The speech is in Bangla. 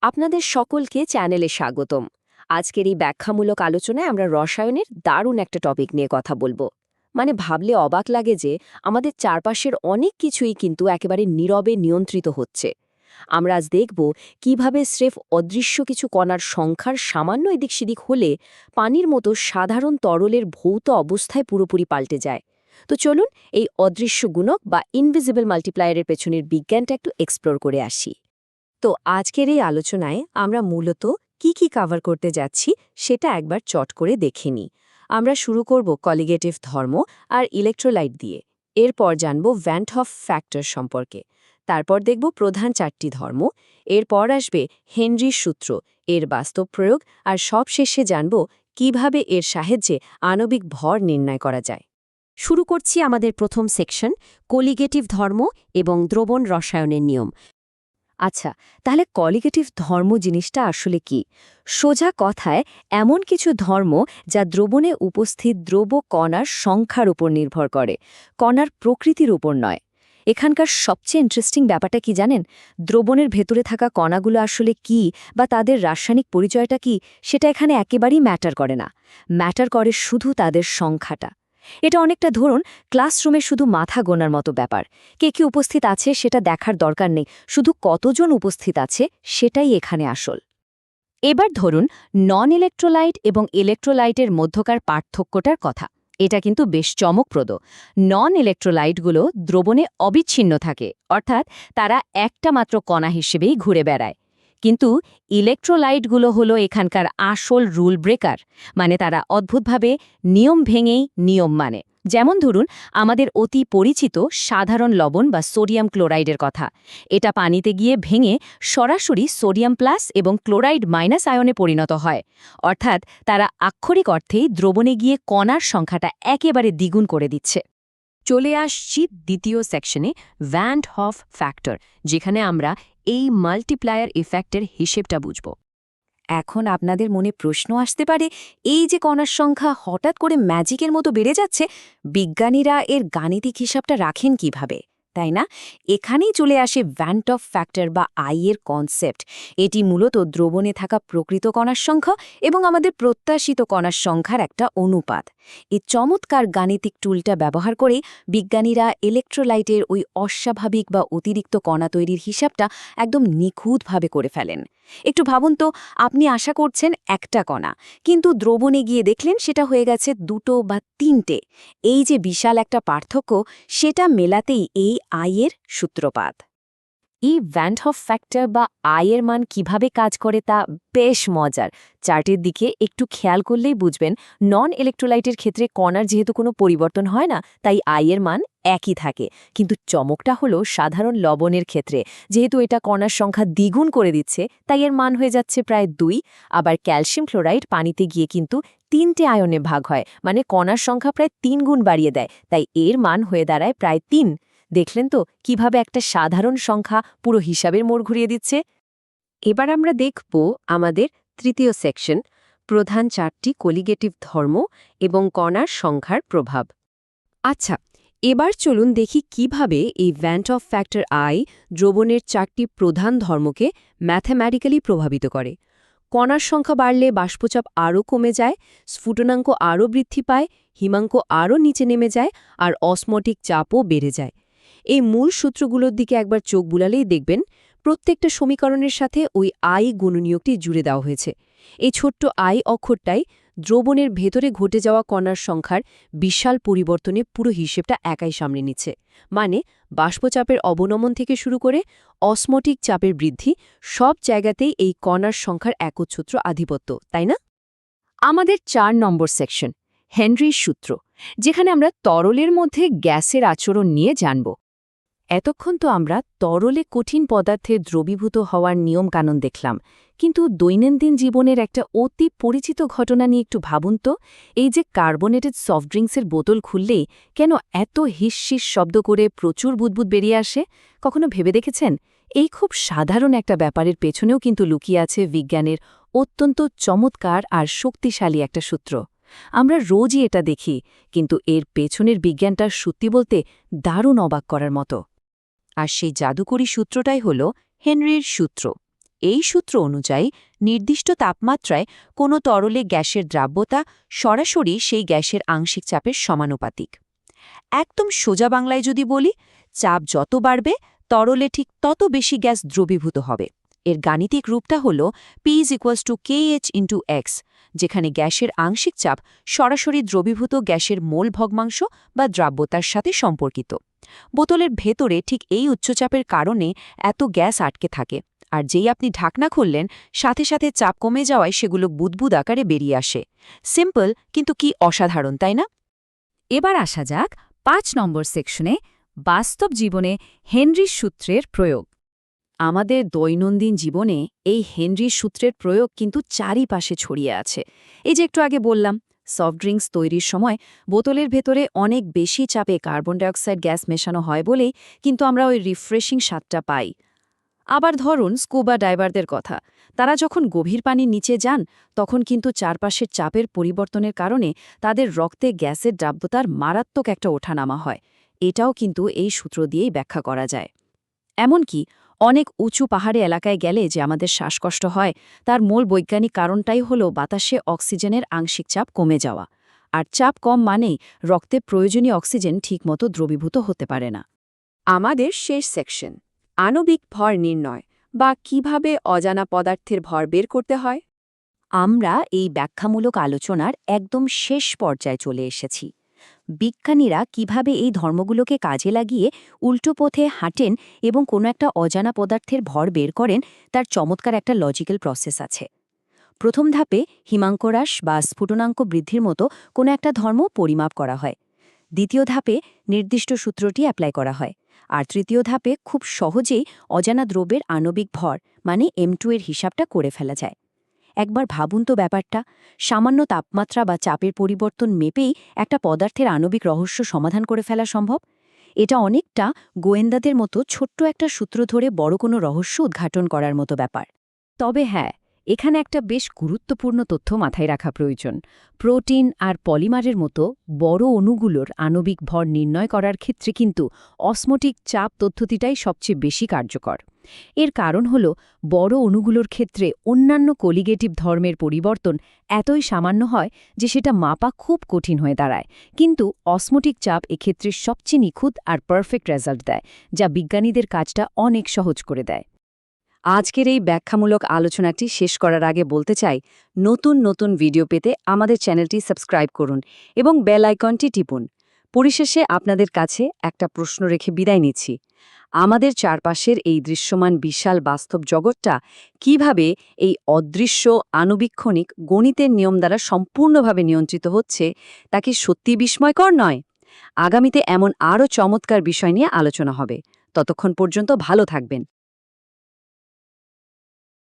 আপনাদের সকলকে চ্যানেলে স্বাগতম। আজকের এই ব্যাখ্যামূলক আলোচনায় আমরা রসায়নের দারুণ একটা টপিক নিয়ে কথা বলবো। ভাবলে অবাক লাগে যে আমাদের চারপাশের অনেক কিছুই কিন্তু একেবারে নীরবে নিয়ন্ত্রিত হচ্ছে। আমরা আজ দেখব কিভাবে স্রেফ অদৃশ্য কিছু কণার সংখ্যার সামান্য এদিক সেদিক হলে পানির মতো সাধারণ তরলের ভৌত অবস্থায় পুরোপুরি পাল্টে যায়। তো চলুন এই অদৃশ্য গুণক বা ইনভিজিবল মাল্টিপ্লায়ারের পেছনের বিজ্ঞানটা একটু এক্সপ্লোর করে আসি। তো আজকের এই আলোচনায় আমরা মূলত কি কভার করতে যাচ্ছি সেটা একবার চট করে দেখে নিই। আমরা শুরু করব কলিগেটিভ ধর্ম আর ইলেকট্রোলাইট দিয়ে। এরপর জানব ভ্যান হফ ফ্যাক্টর সম্পর্কে। তারপর দেখব প্রধান চারটি ধর্ম। এরপর আসবে হেনরির সূত্র, এর বাস্তব প্রয়োগ, আর সবশেষে জানব কিভাবে এর সাহায্যে আণবিক ভর নির্ণয় করা যায়। শুরু করছি আমাদের প্রথম সেকশন, কলিগেটিভ ধর্ম এবং দ্রবণ রসায়নের নিয়ম। আচ্ছা, তাহলে কলিগেটিভ ধর্ম জিনিসটা আসলে কি? সোজা কথায় এমন কিছু ধর্ম যা দ্রবণে উপস্থিত দ্রব কণার সংখ্যার উপর নির্ভর করে, কণার প্রকৃতির উপর নয়। এখানকার সবচেয়ে ইন্টারেস্টিং ব্যাপারটা কি জানেন? দ্রবণের ভেতরে থাকা কণাগুলো আসলে কি বা তাদের রাসায়নিক পরিচয়টা কি, সেটা এখানে একেবারেই ম্যাটার করে না। ম্যাটার করে শুধু তাদের সংখ্যাটা। এটা অনেকটা ধরুন ক্লাসরুমে শুধু মাথা গোনার মতো ব্যাপার। কে কি উপস্থিত আছে সেটা দেখার দরকার নেই, শুধু কতজন উপস্থিত আছে সেটাই এখানে আসল। এবার ধরুন নন ইলেকট্রোলাইট এবং ইলেকট্রোলাইটের মধ্যকার পার্থক্যটার কথা। এটা কিন্তু বেশ চমকপ্রদ। নন ইলেকট্রোলাইটগুলো দ্রবণে অবিচ্ছিন্ন থাকে, অর্থাৎ তারা একটা মাত্র কণা হিসেবেই ঘুরে বেড়ায়। কিন্তু ইলেকট্রোলাইটগুলো হলো এখানকার আসল রুল ব্রেকার, তারা অদ্ভুতভাবে নিয়ম ভেঙেই নিয়ম মানে। যেমন ধরুন আমাদের অতি পরিচিত সাধারণ লবণ বা সোডিয়াম ক্লোরাইডের কথা। এটা পানিতে গিয়ে ভেঙে সরাসরি সোডিয়াম প্লাস এবং ক্লোরাইড মাইনাস আয়নে পরিণত হয়, অর্থাৎ তারা আক্ষরিক অর্থেই দ্রবণে গিয়ে কণার সংখ্যাটা একেবারে দ্বিগুণ করে দিচ্ছে। চলে আসছি দ্বিতীয় সেকশনে, ভ্যান হফ ফ্যাক্টর, যেখানে আমরা এই মাল্টিপ্লায়ার ইফেক্টের হিসেবটা বুঝব। এখন আপনাদের মনে প্রশ্ন আসতে পারে, এই যে কণার সংখ্যা হঠাৎ করে ম্যাজিকের মতো বেড়ে যাচ্ছে, বিজ্ঞানীরা এর গাণিতিক হিসাবটা রাখেন কিভাবে, তাই না? এখানেই চলে আসে ভ্যান হফ ফ্যাক্টর বা আই এর কনসেপ্ট। এটি মূলত দ্রবণে থাকা প্রকৃত কণার সংখ্যা এবং আমাদের প্রত্যাশিত কণার সংখ্যার একটা অনুপাত। এই চমৎকার গাণিতিক টুলটা ব্যবহার করে বিজ্ঞানীরা ইলেকট্রোলাইটের ওই অস্বাভাবিক বা অতিরিক্ত কণা তৈরির হিসাবটা একদম নিখুঁতভাবে করে ফেলেন। একটু ভাবুন তো, আপনি আশা করছেন একটা কণা, কিন্তু দ্রবণে গিয়ে দেখলেন সেটা হয়ে গেছে দুটো বা তিনটে। এই যে বিশাল একটা পার্থক্য, সেটা মেলাতেই এই আইয়ের সূত্রপাত। এই ভ্যান হফ ফ্যাক্টর বা আয়ের মান কিভাবে কাজ করে তা বেশ মজার। চার্টের দিকে একটু খেয়াল করলেই বুঝবেন, নন ইলেকট্রোলাইটের ক্ষেত্রে কণার যেহেতু কোনো পরিবর্তন হয় না, তাই আয়ের মান একই থাকে। কিন্তু চমকটা হলো সাধারণ লবণের ক্ষেত্রে, যেহেতু এটা কণার সংখ্যা দ্বিগুণ করে দিচ্ছে, তাই এর মান হয়ে যাচ্ছে প্রায় 2। আবার ক্যালসিয়াম ক্লোরাইড পানিতে গিয়ে কিন্তু 3টে আয়নে ভাগ হয়, কণার সংখ্যা প্রায় 3 গুণ বাড়িয়ে দেয়, তাই এর মান হয়ে দাঁড়ায় প্রায় 3। দেখলেন তো কিভাবে একটা সাধারণ সংখ্যা পুরো হিসাবের মোড় ঘুরিয়ে দিচ্ছে। এবার আমরা দেখব আমাদের তৃতীয় সেকশন, প্রধান চারটি কলিগেটিভ ধর্ম এবং কণার সংখ্যার প্রভাব। আচ্ছা, এবার চলুন দেখি কিভাবে এই ভ্যান হফ ফ্যাক্টর আই দ্রবণের চারটি প্রধান ধর্মকে ম্যাথমেটিক্যালি প্রভাবিত করে। কণার সংখ্যা বাড়লে বাষ্পচাপ আরও কমে যায়, স্ফুটনাঙ্ক আরও বৃদ্ধি পায়, হিমাঙ্ক আরও নিচে নেমে যায়, আর অসমটিক চাপও বেড়ে যায়। এই মূল সূত্রগুলোর দিকে একবার চোখ বুলালেই দেখবেন প্রত্যেকটা সমীকরণের সাথে ওই আই গুণনীয়কটি জুড়ে দেওয়া হয়েছে। এই ছোট্ট আই অক্ষরটাই দ্রবণের ভেতরে ঘটে যাওয়া কণার সংখ্যার বিশাল পরিবর্তনে পুরো হিসেবটা একাই সামনে নিচ্ছে। বাষ্পচাপের অবনমন থেকে শুরু করে অসমটিক চাপের বৃদ্ধি, সব জায়গাতেই এই কণার সংখ্যার একচ্ছত্র আধিপত্য, তাই না? আমাদের 4 নম্বর সেকশন, হেনরির সূত্র, যেখানে আমরা তরলের মধ্যে গ্যাসের আচরণ নিয়ে জানব। এতক্ষণ তো আমরা তরলে কঠিন পদার্থের দ্রবীভূত হওয়ার নিয়মকানুন দেখলাম, কিন্তু দৈনন্দিন জীবনের একটা অতি পরিচিত ঘটনা নিয়ে একটু ভাবুন তো। এই যে কার্বোনেটেড সফট ড্রিঙ্কসের বোতল খুললেই কেন এত হিসশিস শব্দ করে প্রচুর বুদবুদ বেরিয়ে আসে, কখনো ভেবে দেখেছেন? এই খুব সাধারণ একটা ব্যাপারের পেছনেও কিন্তু লুকিয়ে আছে বিজ্ঞানের অত্যন্ত চমৎকার আর শক্তিশালী একটা সূত্র। আমরা রোজই এটা দেখি, কিন্তু এর পেছনের বিজ্ঞানটা সত্যি বলতে দারুণ অবাক করার মতো। আর সেই জাদুকরী সূত্রটাই হল হেনরির সূত্র। এই সূত্র অনুযায়ী নির্দিষ্ট তাপমাত্রায় কোনো তরলে গ্যাসের দ্রাব্যতা সরাসরি সেই গ্যাসের আংশিক চাপের সমানুপাতিক। একদম সোজা বাংলায় যদি বলি, চাপ যত বাড়বে তরলে ঠিক তত বেশি গ্যাস দ্রবীভূত হবে। এর গাণিতিক রূপটা হল P = kH/x, যেখানে গ্যাসের আংশিক চাপ সরাসরি দ্রবীভূত গ্যাসের মোল ভগ্নাংশ বা দ্রাব্যতার সাথে সম্পর্কিত। বোতলের ভেতরে ঠিক এই উচ্চচাপের কারণে এত গ্যাস আটকে থাকে, আর যেই আপনি ঢাকনা খুললেন সাথে সাথে চাপ কমে যাওয়ায় সেগুলো বুদবুদ আকারে বেরিয়ে আসে। সিম্পল, কিন্তু কি অসাধারণ, তাই না? এবার আসা যাক ৫ নম্বর সেকশনে, বাস্তব জীবনে হেনরির সূত্রের প্রয়োগ। আমাদের দৈনন্দিন জীবনে এই হেনরির সূত্রের প্রয়োগ কিন্তু চারিপাশে ছড়িয়ে আছে। এই যে একটু আগে বললাম, সফট ড্রিঙ্কস তৈরির সময় বোতলের ভেতরে অনেক বেশি চাপে কার্বন ডাইঅক্সাইড গ্যাস মেশানো হয় বলেই কিন্তু আমরা ওই রিফ্রেশিং স্বাদটা পাই। আবার ধরুন স্কুবা ডাইভারদের কথা, তারা যখন গভীর পানির নিচে যান তখন কিন্তু চারপাশের চাপের পরিবর্তনের কারণে তাদের রক্তে গ্যাসের দ্রাব্যতার মারাত্মক একটা ওঠানামা হয়। এটাও কিন্তু এই সূত্র দিয়েই ব্যাখ্যা করা যায়। এমনকি অনেক উঁচু পাহাড়ি এলাকায় গেলে যে আমাদের শ্বাসকষ্ট হয়, তার মূল বৈজ্ঞানিক কারণটাই হল বাতাসে অক্সিজেনের আংশিক চাপ কমে যাওয়া। আর চাপ কম মানেই রক্তে প্রয়োজনীয় অক্সিজেন ঠিকমতো দ্রবীভূত হতে পারে না। আমাদের শেষ সেকশন, আণবিক ভর নির্ণয় বা কিভাবে অজানা পদার্থের ভর বের করতে হয়। আমরা এই ব্যাখ্যামূলক আলোচনার একদম শেষ পর্যায়ে চলে এসেছি। বিজ্ঞানীরা কিভাবে এই ধর্মগুলোকে কাজে লাগিয়ে উল্টো পথে হাঁটেন এবং কোনো একটা অজানা পদার্থের ভর বের করেন, তার চমৎকার একটা লজিক্যাল প্রসেস আছে। প্রথম ধাপে হিমাঙ্ক হ্রাস বা স্ফুটনাঙ্ক বৃদ্ধির মতো কোনো একটা ধর্ম পরিমাপ করা হয়। দ্বিতীয় ধাপে নির্দিষ্ট সূত্রটি অ্যাপ্লাই করা হয়। আর তৃতীয় ধাপে খুব সহজেই অজানা দ্রব্যের আণবিক ভর মানে M2 এর হিসাবটা করে ফেলা যায়। একবার ভাবুন তো ব্যাপারটা, সামান্য তাপমাত্রা বা চাপের পরিবর্তন মেপেই একটা পদার্থের আণবিক রহস্য সমাধান করে ফেলা সম্ভব। এটা অনেকটা গোয়েন্দাদের মতো ছোট্ট একটা সূত্র ধরে বড় কোনো রহস্য উদ্ঘাটন করার মতো ব্যাপার। তবে হ্যাঁ, এখানে একটা বেশ গুরুত্বপূর্ণ তথ্য মাথায় রাখা প্রয়োজন। প্রোটিন আর পলিমারের মতো বড় অণুগুলোর আণবিক ভর নির্ণয় করার ক্ষেত্রে কিন্তু অসমোটিক চাপ পদ্ধতিটাই সবচেয়ে বেশি কার্যকর। এর কারণ হল বড় অণুগুলোর ক্ষেত্রে অন্যান্য কোলিগেটিভ ধর্মের পরিবর্তন এতই সামান্য হয় যে সেটা মাপা খুব কঠিন হয়ে দাঁড়ায়। কিন্তু অসমোটিক চাপ এক্ষেত্রে সবচেয়ে নিখুঁত আর পারফেক্ট রেজাল্ট দেয়, যা বিজ্ঞানীদের কাজটা অনেক সহজ করে দেয়। আজকের এই ব্যাখ্যামূলক আলোচনাটি শেষ করার আগে বলতে চাই, নতুন নতুন ভিডিও পেতে আমাদের চ্যানেলটি সাবস্ক্রাইব করুন এবং বেল আইকনটি টিপুন। পরিশেষে আপনাদের কাছে একটা প্রশ্ন রেখে বিদায় নিচ্ছি। আমাদের চারপাশের এই দৃশ্যমান বিশাল বাস্তব জগৎটা কিভাবে এই অদৃশ্য আণুবীক্ষণিক গণিতের নিয়ম দ্বারা সম্পূর্ণভাবে নিয়ন্ত্রিত হচ্ছে, তা কি সত্যি বিস্ময়কর নয়? আগামীতে এমন আরও চমৎকার বিষয় নিয়ে আলোচনা হবে। ততক্ষণ পর্যন্ত ভালো থাকবেন।